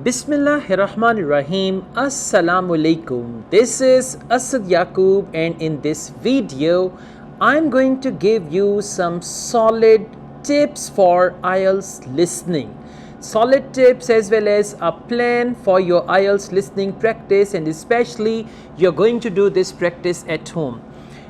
Bismillahirrahmanirrahim. Assalamu alaikum. This is Asad Yaqub, and in this video I'm going to give you some solid tips for IELTS listening. Solid tips as well as a plan for your IELTS listening practice, and especially you're going to do this practice at home.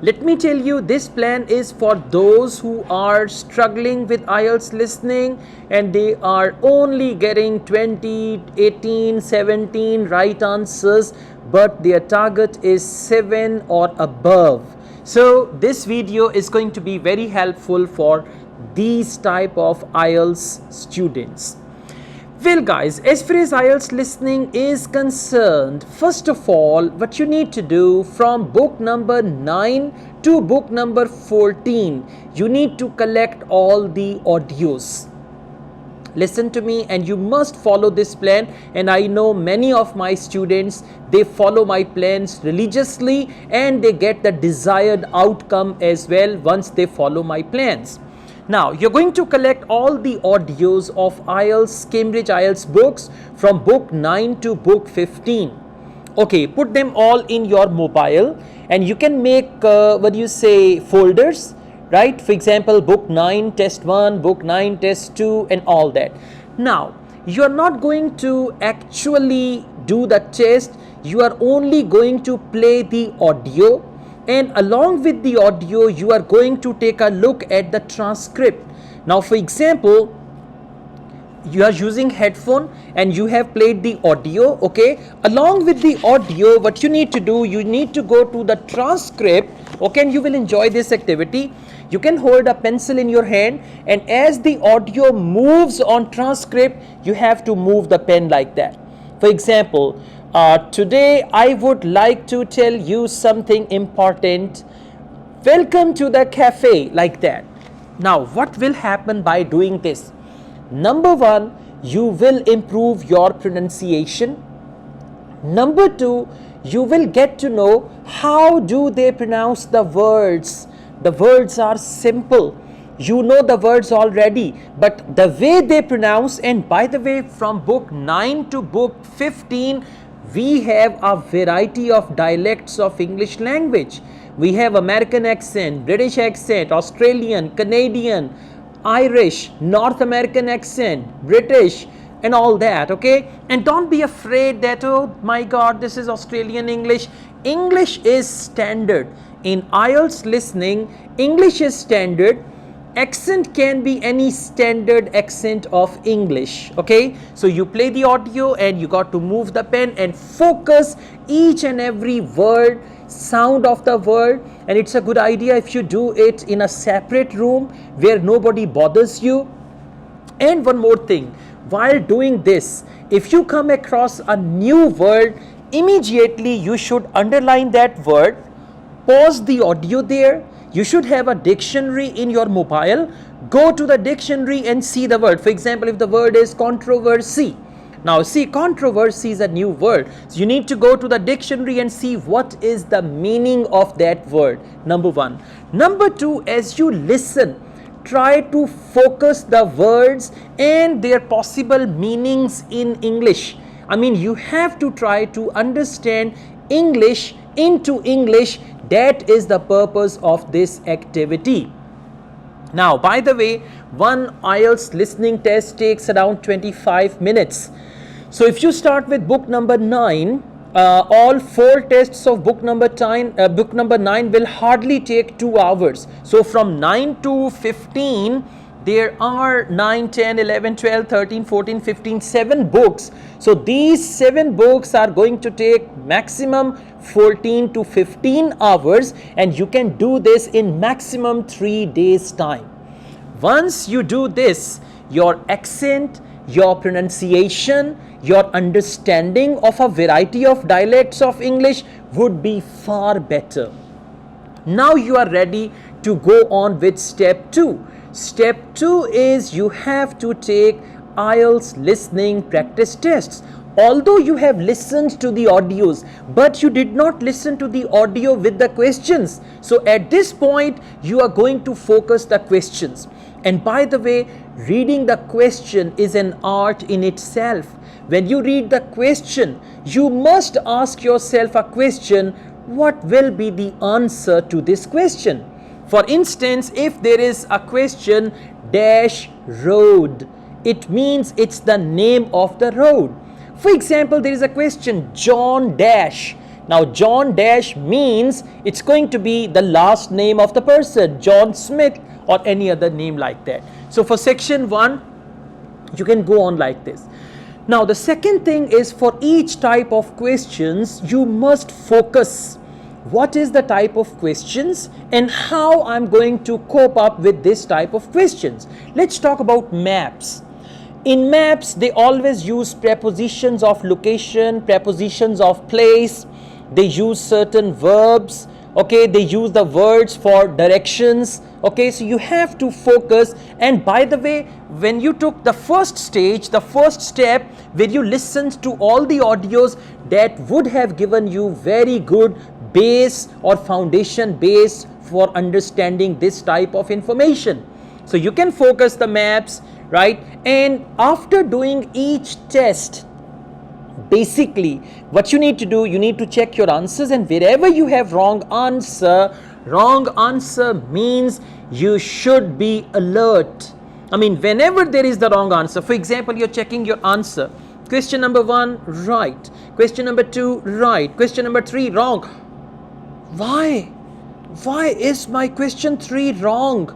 Let me tell you, this plan is for those who are struggling with IELTS listening and they are only getting 20, 18, 17 right answers, but their target is 7 or above. So this video is going to be very helpful for these type of IELTS students. Well guys, as far as IELTS listening is concerned, first of all, what you need to do from book number 9 to book number 14, you need to collect all the audios. Listen to me, and you must follow this plan, and I know many of my students, they follow my plans religiously and they get the desired outcome as well once they follow my plans. Now, you're going to collect all the audios of IELTS, Cambridge IELTS books from book 9 to book 15. Okay, put them all in your mobile, and you can make, folders, right? For example, book 9 test 1, book 9 test 2 and all that. Now, you're not going to actually do the test, you are only going to play the audio. And along with the audio, you are going to take a look at the transcript. Now, for example, you are using headphone and you have played the audio, okay? Along with the audio, what you need to do, you need to go to the transcript, okay? And you will enjoy this activity. You can hold a pencil in your hand, and as the audio moves on transcript, you have to move the pen like that. For example, today I would like to tell you something important. Welcome to the cafe, like that. Now, what will happen by doing this? Number one, you will improve your pronunciation. Number two, you will get to know how do they pronounce the words. The words are simple. You know the words already, but the way they pronounce, and by the way, from book 9 to book 15, we have a variety of dialects of English language. We have American accent, British accent, Australian, Canadian, Irish, North American accent, British, and all that, okay? And don't be afraid that, oh my God, this is Australian English. English is standard. In IELTS listening, English is standard. Accent can be any standard accent of English, okay? So you play the audio and you got to move the pen and focus each and every word, sound of the word, and it's a good idea if you do it in a separate room where nobody bothers you. And one more thing, while doing this, if you come across a new word, immediately you should underline that word, pause the audio there. You should have a dictionary in your mobile. Go to the dictionary and see the word. For example, if the word is controversy. Now see, controversy is a new word. So you need to go to the dictionary and see what is the meaning of that word. Number one. Number two, as you listen, try to focus the words and their possible meanings in English. I mean, you have to try to understand English into English. That is the purpose of this activity. Now, by the way, one IELTS listening test takes around 25 minutes. So if you start with book number 9, all 4 tests of book number 9 will hardly take 2 hours. So from 9 to 15, there are 9, 10, 11, 12, 13, 14, 15, 7 books. So these 7 books are going to take maximum 14 to 15 hours, and you can do this in maximum 3 days time. Once you do this, your accent, your pronunciation, your understanding of a variety of dialects of English would be far better. Now you are ready to go on with step 2. Step 2 is you have to take IELTS listening practice tests. Although you have listened to the audios, but you did not listen to the audio with the questions. So at this point, you are going to focus the questions. And by the way, reading the question is an art in itself. When you read the question, you must ask yourself a question: what will be the answer to this question? For instance, if there is a question dash road, it means it's the name of the road. For example, there is a question John dash. Now John dash means it's going to be the last name of the person, John Smith or any other name like that. So for section 1, you can go on like this. Now the second thing is, for each type of questions you must focus. What is the type of questions and how I'm going to cope up with this type of questions? Let's talk about maps. In maps, they always use prepositions of location, prepositions of place. They use certain verbs. Okay, they use the words for directions. Okay, so you have to focus. And by the way, when you took the first stage, the first step, where you listened to all the audios, that would have given you very good base or foundation base for understanding this type of information. So you can focus the maps, right? And after doing each test, basically what you need to do, you need to check your answers, and wherever you have wrong answer means you should be alert. I mean, whenever there is the wrong answer, for example, you're checking your answer, question number 1 right, question number 2 right, question number 3 wrong. Why is my question 3 wrong?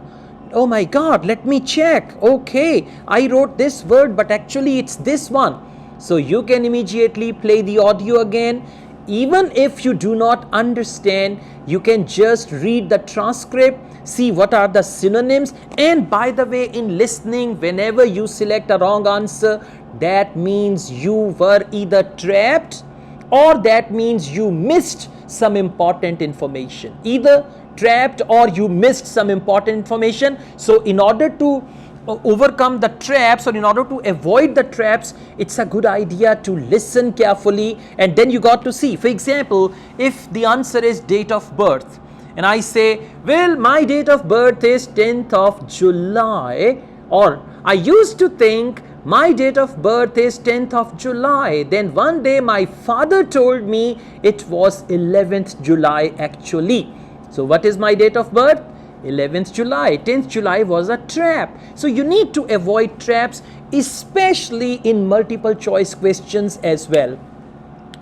Oh my god, let me check. Okay, I wrote this word, but actually it's this one. So you can immediately play the audio again. Even if you do not understand, you can just read the transcript, see what are the synonyms. And by the way, in listening, whenever you select a wrong answer, that means you were either trapped or that means you missed some important information. Either trapped or you missed some important information. So in order to overcome the traps, or in order to avoid the traps, it's a good idea to listen carefully, and then you got to see. For example, if the answer is date of birth, and I say, well, my date of birth is 10th of July, or I used to think my date of birth is 10th of July. Then one day my father told me it was 11th July actually. So what is my date of birth? 11th July. 10th July was a trap. So you need to avoid traps, especially in multiple choice questions as well.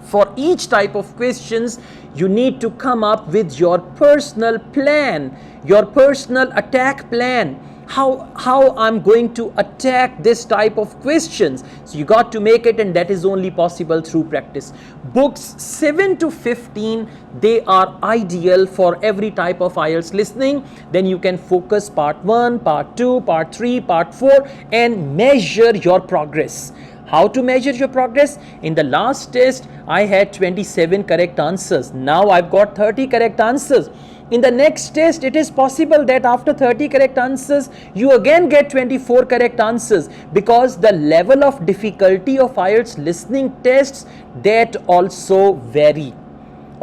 For each type of questions, you need to come up with your personal plan, your personal attack plan. How I'm going to attack this type of questions. So you got to make it, and that is only possible through practice. Books 7 to 15, they are ideal for every type of IELTS listening. Then you can focus part 1, part 2, part 3, part 4 and measure your progress. How to measure your progress? In the last test, I had 27 correct answers. Now I've got 30 correct answers. In the next test, it is possible that after 30 correct answers, you again get 24 correct answers, because the level of difficulty of IELTS listening tests, that also vary.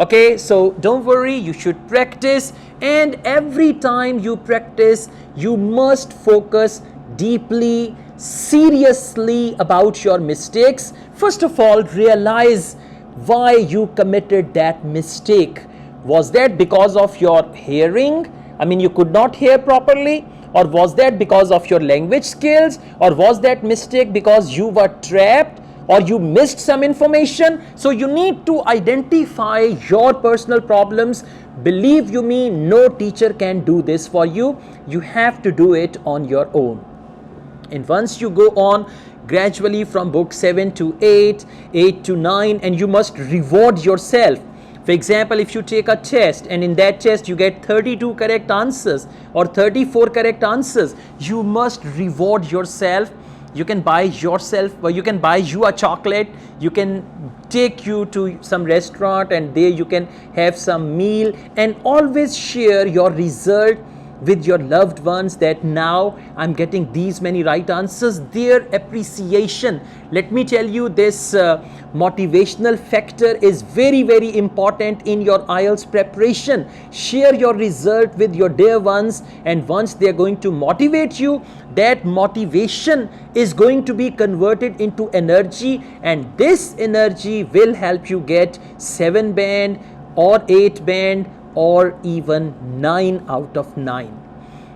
Okay, so don't worry, you should practice, and every time you practice, you must focus deeply, seriously about your mistakes. First of all, realize why you committed that mistake. Was that because of your hearing? I mean, you could not hear properly? Or was that because of your language skills? Or was that mistake because you were trapped or you missed some information? So you need to identify your personal problems. Believe you me, no teacher can do this for you. You have to do it on your own. And once you go on gradually from book 7 to 8, 8 to 9, and you must reward yourself. For example, if you take a test and in that test you get 32 correct answers or 34 correct answers, you must reward yourself. You can buy yourself, or you can buy you a chocolate, you can take you to some restaurant and there you can have some meal, and always share your result with your loved ones that now I'm getting these many right answers. Their appreciation, let me tell you, this motivational factor is very, very important in your IELTS preparation. Share your result with your dear ones, and once they are going to motivate you, that motivation is going to be converted into energy, and this energy will help you get 7 band or 8 band or even 9 out of 9.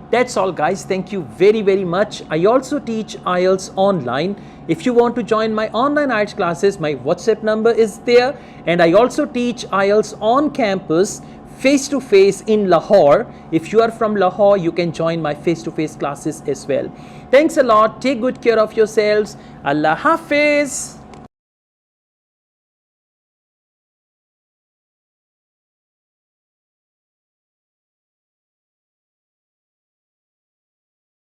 That's all, guys. Thank you very, very much. I also teach IELTS online. If you want to join my online IELTS classes, my WhatsApp number is there. And I also teach IELTS on campus, face-to-face in Lahore. If you are from Lahore, you can join my face-to-face classes as well. Thanks a lot. Take good care of yourselves. Allah Hafiz.